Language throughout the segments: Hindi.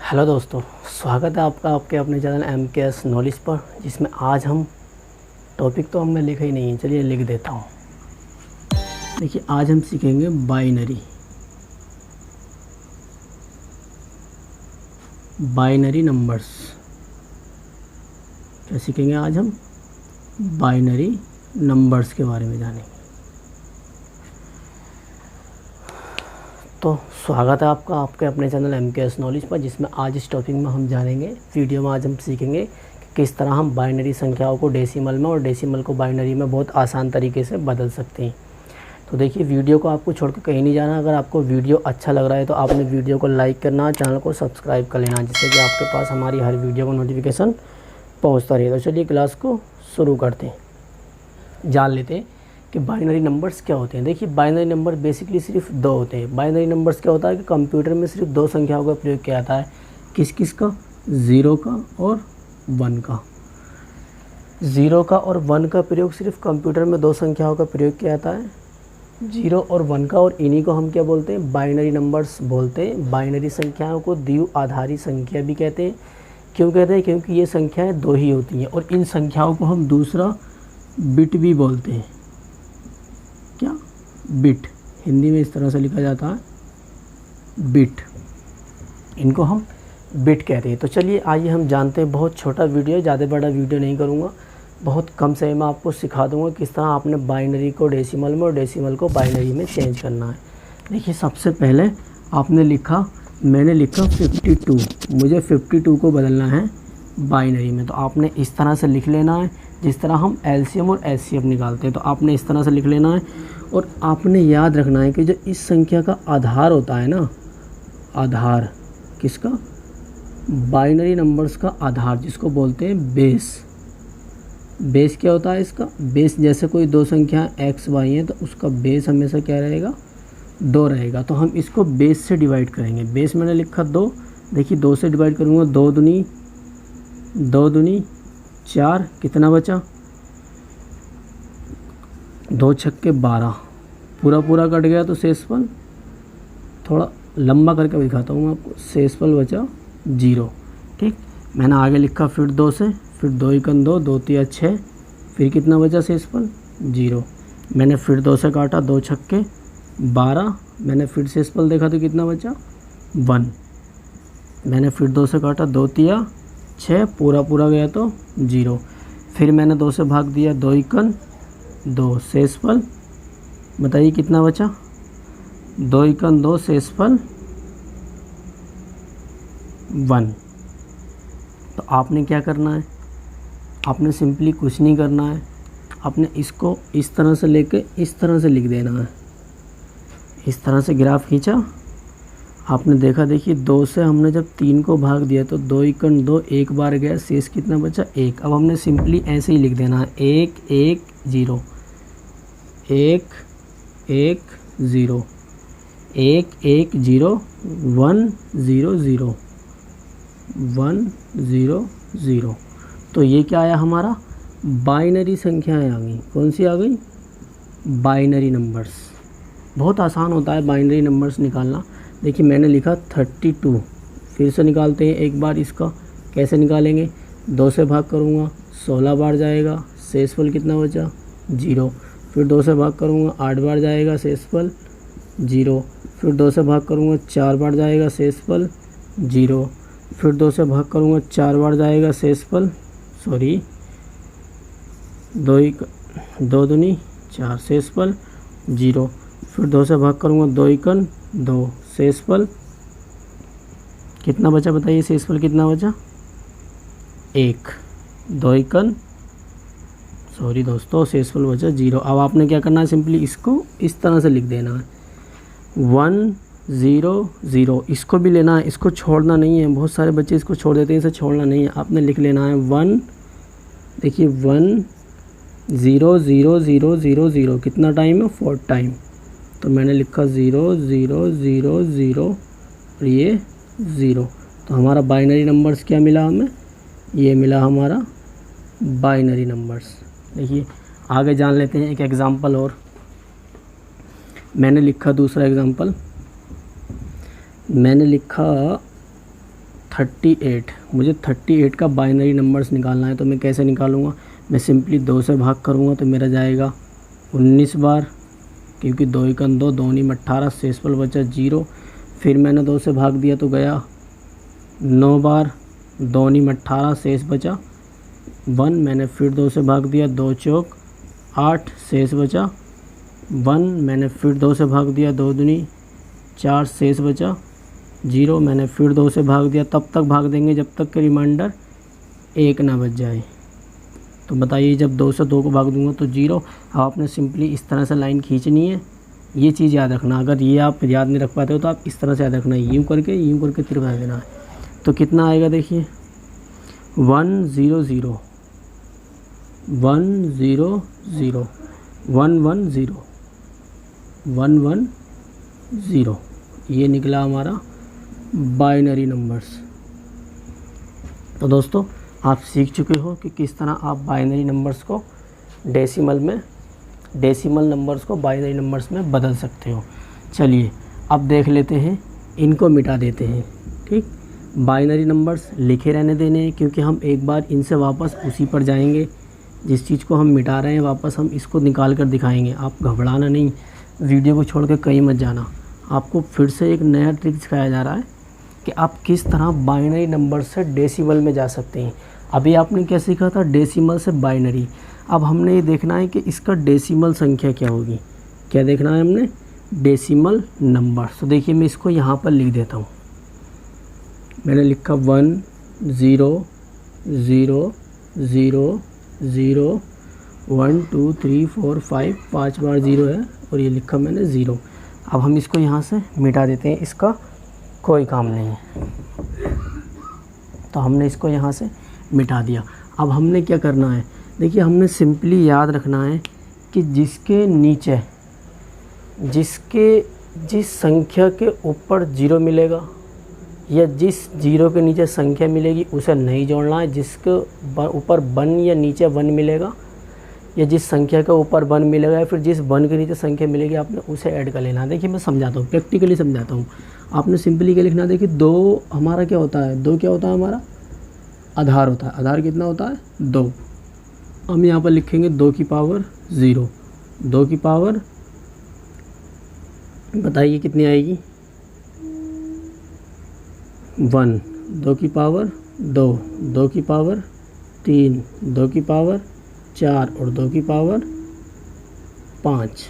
हेलो दोस्तों, स्वागत है आपका आपके अपने चैनल MKS नॉलेज पर, जिसमें आज हम टॉपिक तो हमने लिखा ही नहीं है, चलिए लिख देता हूँ। देखिए, आज हम सीखेंगे बाइनरी नंबर्स। क्या सीखेंगे आज हम? बाइनरी नंबर्स के बारे में जानेंगे। तो स्वागत है आपका आपके अपने चैनल MKS नॉलेज पर, जिसमें आज इस टॉपिक में हम जानेंगे, वीडियो में आज हम सीखेंगे कि किस तरह हम बाइनरी संख्याओं को डेसिमल में और डेसिमल को बाइनरी में बहुत आसान तरीके से बदल सकते हैं। तो देखिए, वीडियो को आपको छोड़कर कहीं नहीं जाना। अगर आपको वीडियो अच्छा लग रहा है तो आपने वीडियो को लाइक करना, चैनल को सब्सक्राइब कर लेना, जिससे कि आपके पास हमारी हर वीडियो का नोटिफिकेशन पहुँचता रहे। तो चलिए क्लास को शुरू करते हैं, जान लेते हैं कि बाइनरी नंबर्स क्या होते हैं। देखिए, बाइनरी नंबर बेसिकली सिर्फ दो होते हैं। बाइनरी नंबर्स क्या होता है कि कंप्यूटर में सिर्फ दो संख्याओं का प्रयोग किया जाता है। किस किस का? 0 का और 1 का। 0 का और 1 का प्रयोग सिर्फ कंप्यूटर में दो संख्याओं का प्रयोग किया जाता है, 0 और 1 का। और इन्हीं को हम क्या बोलते हैं? बाइनरी नंबर्स बोलते हैं। बाइनरी संख्याओं को द्विआधारी संख्या भी कहते हैं। क्यों कहते हैं? क्योंकि ये संख्याएँ दो ही होती हैं और इन संख्याओं को हम दूसरा बिट भी बोलते हैं। क्या? बिट। हिंदी में इस तरह से लिखा जाता है, बिट। इनको हम बिट कहते हैं। तो चलिए आइए हम जानते हैं। बहुत छोटा वीडियो है, ज़्यादा बड़ा वीडियो नहीं करूँगा, बहुत कम समय में आपको सिखा दूँगा किस तरह आपने बाइनरी को डेसिमल में और डेसिमल को बाइनरी में चेंज करना है। देखिए, सबसे पहले आपने लिखा, मैंने लिखा 52। मुझे 52 को बदलना है बाइनरी में। तो आपने इस तरह से लिख लेना है जिस तरह हम LCM और HCF निकालते हैं। तो आपने इस तरह से लिख लेना है और आपने याद रखना है कि जो इस संख्या का आधार होता है ना, आधार किसका? बाइनरी नंबर्स का आधार, जिसको बोलते हैं बेस। बेस क्या होता है इसका? बेस जैसे कोई दो संख्या x y है तो उसका बेस हमेशा क्या रहेगा? 2 रहेगा। तो हम इसको बेस से डिवाइड करेंगे। बेस मैंने लिखा 2। देखिए, 2 से डिवाइड करूँगा, 2 दूनी 4, कितना बचा? 2 छक्के 12, पूरा कट गया तो शेषफल थोड़ा लंबा करके दिखाता हूँ मैं आपको। शेषफल बचा 0। ठीक, मैंने आगे लिखा फिर 2 से, फिर 2 एकन 2, 2 तिया 6, फिर कितना बचा शेषफल? 0। मैंने फिर 2 से काटा, 2 छक्के 12, मैंने फिर शेषफल देखा तो कितना बचा? 1। मैंने फिर 2 से काटा, 2 तिया 6, पूरा गया तो 0। फिर मैंने 2 से भाग दिया, 2 एकन 2, शेषफल बताइए कितना बचा? 2 एकन 2, शेषफल 1। तो आपने क्या करना है? आपने सिंपली कुछ नहीं करना है, आपने इसको इस तरह से लेके इस तरह से लिख देना है। इस तरह से ग्राफ खींचा, आपने देखा। देखिए, 2 से हमने जब 3 को भाग दिया तो 2 एकन 2, एक बार गया, शेष कितना बचा? 1। अब हमने सिंपली ऐसे ही लिख देना है, 1 1 0, 1 1 0, 1 1 0, 1 0 0, 1 0 0। तो ये क्या आया हमारा? बाइनरी संख्याएँ आ गई। कौन सी आ गई? Binary numbers. बहुत आसान होता है बाइनरी नंबर्स निकालना। देखिए, मैंने लिखा 32। फिर से निकालते हैं एक बार इसका। कैसे निकालेंगे? 2 से भाग करूँगा, 16 बार जाएगा, शेषफल कितना बचा? 0। फिर 2 से भाग करूँगा, 8 बार जाएगा, शेषफल 0। फिर 2 से भाग करूँगा, 4 बार जाएगा, शेषफल 0। फिर 2 से भाग करूँगा, 4 बार जाएगा, शेषफल 2 दूनी 4, शेषफल 0। फिर 2 से भाग करूँगा, 2 एकन 2, शेषफल कितना बचा? बताइए शेषफल कितना बचा? 1। 2 एकन दोस्तों, शेषफल बचा 0। अब आपने क्या करना है? सिंपली इसको इस तरह से लिख देना है, 1 0 0। इसको भी लेना है, इसको छोड़ना नहीं है। बहुत सारे बच्चे इसको छोड़ देते हैं, इसे छोड़ना नहीं है। आपने लिख लेना है 1, देखिए 1 0 0 0 0 0, कितना टाइम है? 4 टाइम। तो मैंने लिखा 0 0 0 0 और ये 0। तो हमारा बाइनरी नंबर्स क्या मिला हमें? ये मिला हमारा बाइनरी नंबर्स। देखिए, आगे जान लेते हैं एक एग्जांपल और। मैंने लिखा दूसरा एग्जांपल, मैंने लिखा 38, मुझे 38 का बाइनरी नंबर्स निकालना है। तो मैं कैसे निकालूँगा, मैं सिंपली 2 से भाग करूँगा तो मेरा जाएगा 19 बार, क्योंकि 2 एकम 2, 2 नीम 18, शेषफल बचा 0। फिर मैंने 2 से भाग दिया तो गया 9 बार, 2 नीम 18, शेष बचा 1। मैंने फिर 2 से भाग दिया, 2 चौक 8, शेष बचा 1। मैंने फिर 2 से भाग दिया, 2 दूनी 4, शेष बचा 0। मैंने फिर 2 से भाग दिया, तब तक भाग देंगे जब तक कि रिमाइंडर 1 ना बच जाए। तो बताइए, जब 2 से 2 को भाग दूंगा तो 0। अब आपने सिंपली इस तरह से लाइन खींचनी है, ये चीज़ याद रखना। अगर ये आप याद नहीं रख पाते हो तो आप इस तरह से याद रखना, यूँ करके फिर भाग देना है। तो कितना आएगा देखिए, 1 0 0 1 0 0 1 1 0 1 1 0, ये निकला हमारा बाइनरी नंबर्स। तो दोस्तों, आप सीख चुके हो कि किस तरह आप बाइनरी नंबर्स को डेसिमल नंबर्स को बाइनरी नंबर्स में बदल सकते हो। चलिए अब देख लेते हैं, इनको मिटा देते हैं। ठीक, बाइनरी नंबर्स लिखे रहने देने हैं, क्योंकि हम एक बार इनसे वापस उसी पर जाएंगे जिस चीज़ को हम मिटा रहे हैं, वापस हम इसको निकाल कर दिखाएंगे। आप घबराना नहीं, वीडियो को छोड़ के कहीं मत जाना। आपको फिर से एक नया ट्रिक सिखाया जा रहा है कि आप किस तरह बाइनरी नंबर से डेसिमल में जा सकते हैं। अभी आपने क्या सीखा था, डेसिमल से बाइनरी। अब हमने ये देखना है कि इसका डेसिमल संख्या क्या होगी। क्या देखना है हमने, डेसिमल नंबर। तो देखिए, मैं इसको यहाँ पर लिख देता हूँ। मैंने लिखा 1 0 0 0 0 1 2 3 4 5, 5 बार 0 है और ये लिखा मैंने 0। अब हम इसको यहाँ से मिटा देते हैं, इसका कोई काम नहीं है। तो हमने इसको यहाँ से मिटा दिया। अब हमने क्या करना है, देखिए, हमने सिंपली याद रखना है कि जिसके नीचे जिस संख्या के ऊपर 0 मिलेगा या जिस 0 के नीचे संख्या मिलेगी उसे नहीं जोड़ना है। जिसके ऊपर 1 या नीचे 1 मिलेगा या जिस संख्या के ऊपर 1 मिलेगा या फिर जिस 1 के नीचे संख्या मिलेगी आपने उसे ऐड कर लेना। देखिए, मैं समझाता हूँ, प्रैक्टिकली समझाता हूँ। आपने सिंपली क्या लिखना है, देखिए 2 हमारा क्या होता है, 2 क्या होता है हमारा आधार होता है। आधार कितना होता है, 2। हम यहाँ पर लिखेंगे 2 की पावर 0, 2 की पावर, बताइए कितनी आएगी, 1, 2 की पावर 2, 2 की पावर 3, 2 की पावर 4 और 2 की पावर 5।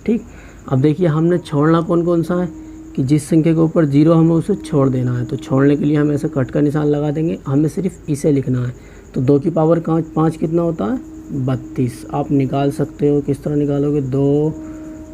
ठीक, अब देखिए, हमने छोड़ना कौन कौन सा है कि जिस संख्या के ऊपर 0 हमें उसे छोड़ देना है। तो छोड़ने के लिए हम ऐसे कट का निशान लगा देंगे, हमें सिर्फ इसे लिखना है। तो 2 की पावर 5 कितना होता है, 32। आप निकाल सकते हो, किस तरह निकालोगे, 2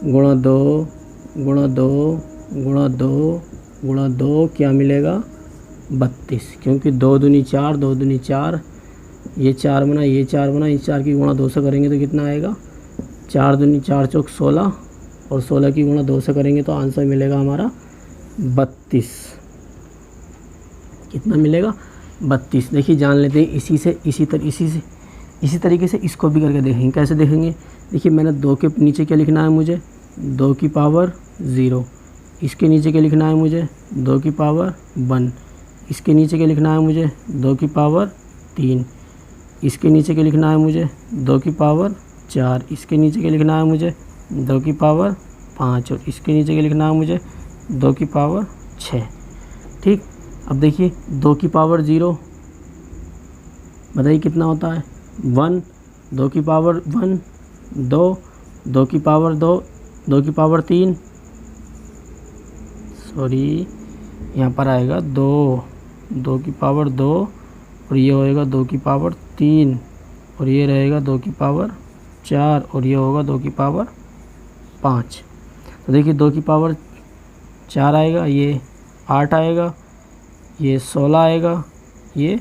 गुणा 2 गुणा 2 गुणा 2 गुणा 2, क्या मिलेगा, 32। क्योंकि 2 दूनी 4, 2 दूनी 4, ये 4 बना, ये 4 बना, इस 4 की गुणा 2 से करेंगे तो कितना आएगा, 4 दूनी 4 चौक 16 और 16 की गुणा 2 से करेंगे तो आंसर मिलेगा हमारा 32। कितना मिलेगा, 32। देखिए, जान लेते हैं इसी तरीके से इसको भी करके देखेंगे। कैसे देखेंगे, देखिए, मैंने 2 के नीचे क्या लिखना है मुझे, 2 की पावर 0। इसके नीचे क्या लिखना है मुझे, 2 की पावर 1। इसके नीचे क्या लिखना है मुझे, 2 की पावर 3। इसके नीचे क्या लिखना है मुझे, 2 की पावर 4। इसके नीचे क्या लिखना है मुझे, 2 की पावर 5 और इसके नीचे क्या लिखना है मुझे, 2 की पावर 6। ठीक, अब देखिए, 2 की पावर 0, बताइए कितना होता है, 1। 2 की पावर 1 2, 2 की पावर 2, 2 की पावर 3, सॉरी यहाँ पर आएगा 2, 2 की पावर 2 और ये होएगा 2 की पावर 3 और ये रहेगा 2 की पावर 4 और ये होगा 2 की पावर 5। तो देखिए, 2 की पावर 4 आएगा, ये 8 आएगा, ये 16 आएगा, ये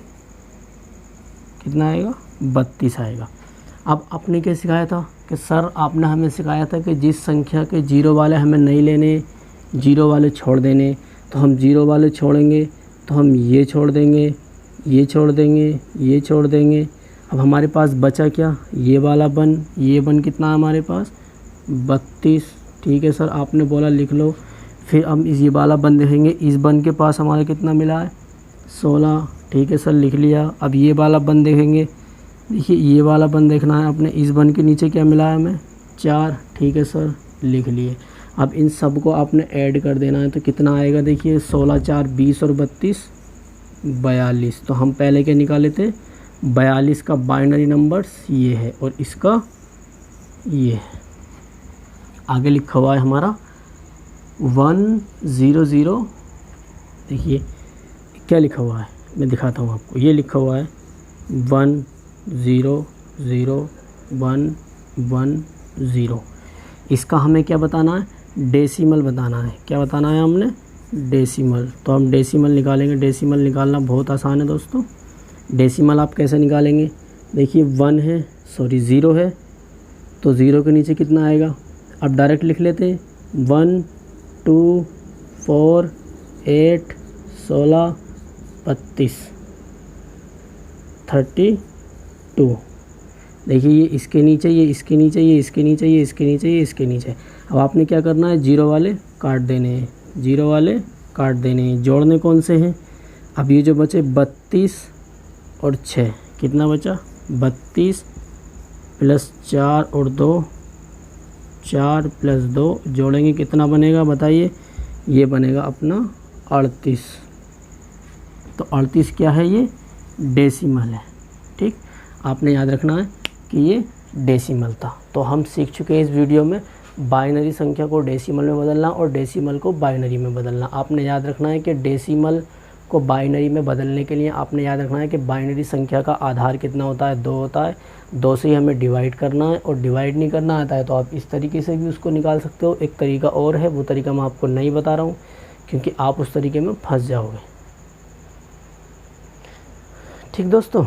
कितना आएगा, 32 आएगा। अब आपने क्या सिखाया था कि सर आपने हमें सिखाया था कि जिस संख्या के 0 वाले हमें नहीं लेने, 0 वाले छोड़ देने। तो हम 0 वाले छोड़ेंगे तो हम ये छोड़ देंगे, ये छोड़ देंगे, ये छोड़ देंगे। अब हमारे पास बचा क्या, ये वाला बन, ये बन कितना है हमारे पास, 32। ठीक है सर, आपने बोला लिख लो। फिर हम इस ये वाला बन देखेंगे, इस बन के पास हमारे कितना मिला है, 16, ठीक है सर लिख लिया। अब ये वाला बन देखेंगे, देखिए ये वाला बन देखना है अपने, इस बन के नीचे क्या मिला है हमें 4, ठीक है सर लिख लिए। अब इन सब को आपने ऐड कर देना है तो कितना आएगा, देखिए 16 4 20 और 32 42। तो हम पहले क्या निकाले थे, 42 का बाइनरी नंबर्स ये है और इसका ये है। आगे लिखा हुआ है हमारा 100, देखिए क्या लिखा हुआ है मैं दिखाता हूँ आपको। ये लिखा हुआ है 1001110। इसका हमें क्या बताना है, डेसिमल बताना है। क्या बताना है हमने, डेसिमल। तो हम डेसिमल निकालेंगे। डेसिमल निकालना बहुत आसान है दोस्तों। डेसिमल आप कैसे निकालेंगे, देखिए 0 है तो 0 के नीचे कितना आएगा, अब डायरेक्ट लिख लेते हैं 1 2 4 8 16 32 32। देखिए ये इसके नीचे, ये इसके नीचे, ये इसके नीचे, ये इसके नीचे, ये इसके नीचे। अब आपने क्या करना है, 0 वाले काट देने हैं, 0 वाले काट देने हैं। जोड़ने कौन से हैं, अब ये जो बचे 32 और 6, कितना बचा 32 प्लस 4 और 2, 4 प्लस 2 जोड़ेंगे कितना बनेगा बताइए, ये बनेगा अपना 38। तो 38 क्या है, ये डेसिमल है। ठीक, आपने याद रखना है कि ये डेसिमल था। तो हम सीख चुके हैं इस वीडियो में बाइनरी संख्या को डेसिमल में बदलना और डेसिमल को बाइनरी में बदलना। आपने याद रखना है कि डेसिमल को बाइनरी में बदलने के लिए आपने याद रखना है कि बाइनरी संख्या का आधार कितना होता है, 2 होता है। 2 से ही हमें डिवाइड करना है और डिवाइड नहीं करना आता है तो आप इस तरीके से भी उसको निकाल सकते हो। एक तरीका और है, वो तरीका मैं आपको नहीं बता रहा हूँ क्योंकि आप उस तरीके में फंस जाओगे। ठीक दोस्तों,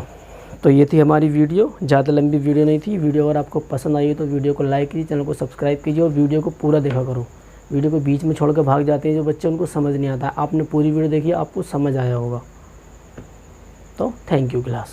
तो ये थी हमारी वीडियो, ज़्यादा लंबी वीडियो नहीं थी। वीडियो अगर आपको पसंद आई तो वीडियो को लाइक कीजिए, चैनल को सब्सक्राइब कीजिए और वीडियो को पूरा देखा करो। वीडियो को बीच में छोड़ कर भाग जाते हैं जो बच्चे, उनको समझ नहीं आता है। आपने पूरी वीडियो देखी, आपको समझ आया होगा। तो थैंक यू क्लास।